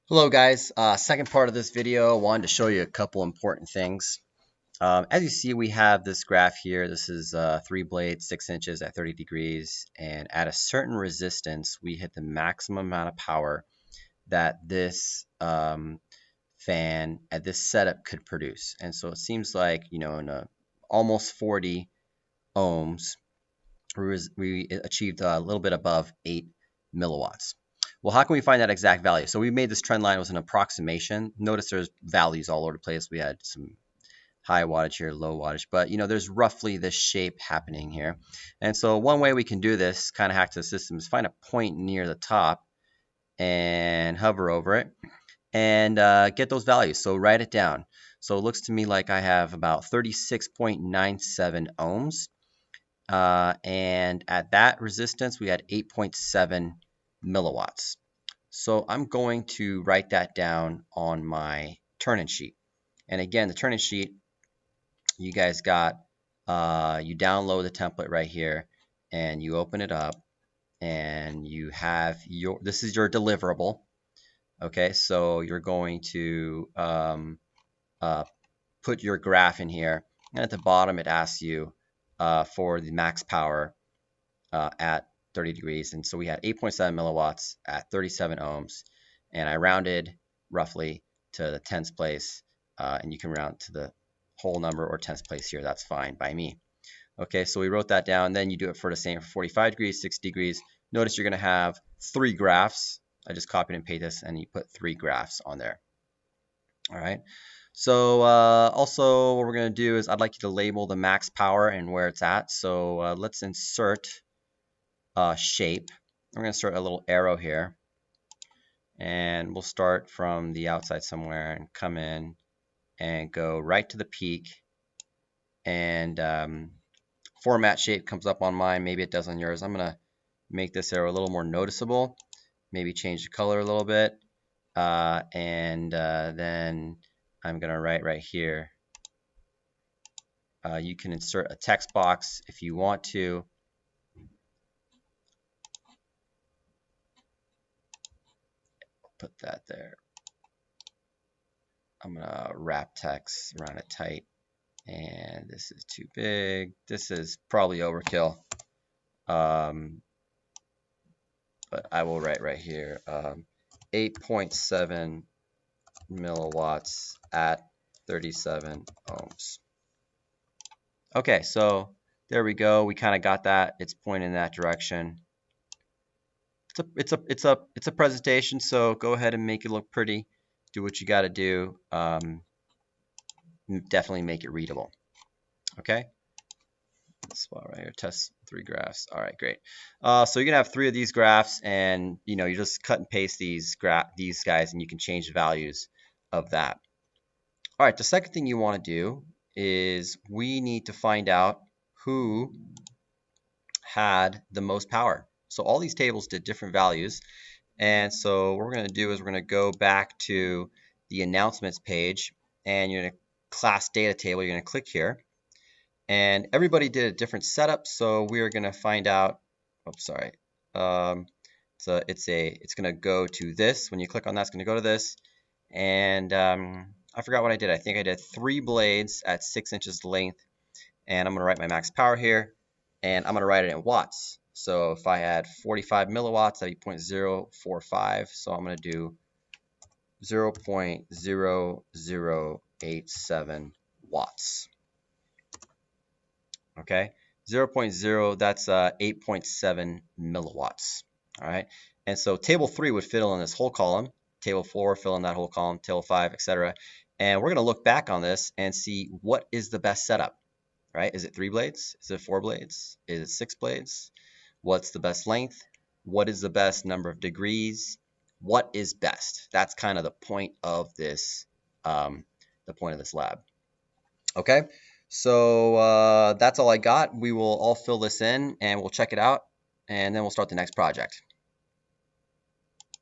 Hello guys, second part of this video, I wanted to show you a couple important things. As you see, we have this graph here. This is 3 blades, 6 inches at 30 degrees, and at a certain resistance, we hit the maximum amount of power that this fan at this setup could produce. And so it seems like, in almost 40 ohms, we achieved a little bit above 8 milliwatts. Well, how can we find that exact value? So we made this trend line was an approximation. Notice there's values all over the place. We had some high wattage here, low wattage, but there's roughly this shape happening here. And so one way we can do this, kind of hack to the system, is find a point near the top and hover over it and get those values. So write it down. So it looks to me like I have about 36.97 ohms. And at that resistance, we had 8.7 milliwatts. So I'm going to write that down on my turn-in sheet. And again, the turn-in sheet, you guys got, you download the template right here, and you open it up, and you have this is your deliverable. Okay, so you're going to put your graph in here, and at the bottom it asks you for the max power at 30 degrees. And so we had 8.7 milliwatts at 37 ohms. And I rounded roughly to the tens place. And you can round to the whole number or tens place here. That's fine by me. Okay, so we wrote that down. Then you do it for the same for 45 degrees, 60 degrees. Notice you're going to have 3 graphs. I just copied and pasted this, and you put 3 graphs on there. All right. So also what we're going to do is I'd like you to label the max power and where it's at. So let's insert shape. I'm going to start a little arrow here, and we'll start from the outside somewhere and come in and go right to the peak, and format shape comes up on mine. Maybe it does on yours. I'm going to make this arrow a little more noticeable, maybe change the color a little bit, and then I'm going to write right here. You can insert a text box if you want to. Put that there. I'm gonna wrap text around it tight, and this is too big. This is probably overkill, but I will write right here 8.7 milliwatts at 37 ohms. Okay, so there we go. We kind of got that. It's pointing in that direction. It's a presentation, so go ahead and make it look pretty. Do what you got to do. Definitely make it readable. Okay. Spot right here. Test 3 graphs. All right, great. So you're gonna have 3 of these graphs, and you just cut and paste these guys, and you can change the values of that. All right. The second thing you want to do is we need to find out who had the most power. So all these tables did different values. And so what we're going to do is we're going to go back to the announcements page, and you're going to class data table. You're going to click here, and everybody did a different setup. So we're going to find out. Oops, sorry. So it's going to go to this. When you click on that, it's going to go to this. And I forgot what I did. I think I did 3 blades at 6 inches length, and I'm going to write my max power here, and I'm going to write it in watts. So if I had 45 milliwatts, that'd be 0.045. So I'm going to do 0.0087 watts. Okay, 0.0, that's 8.7 milliwatts. All right, and so table 3 would fill in this whole column. Table 4 fill in that whole column. Table 5, etc. And we're going to look back on this and see what is the best setup. Right? Is it 3 blades? Is it 4 blades? Is it 6 blades? What's the best length? What is the best number of degrees? What is best? That's kind of the point of this, lab. Okay, so that's all I got. We will all fill this in, and we'll check it out, and then we'll start the next project.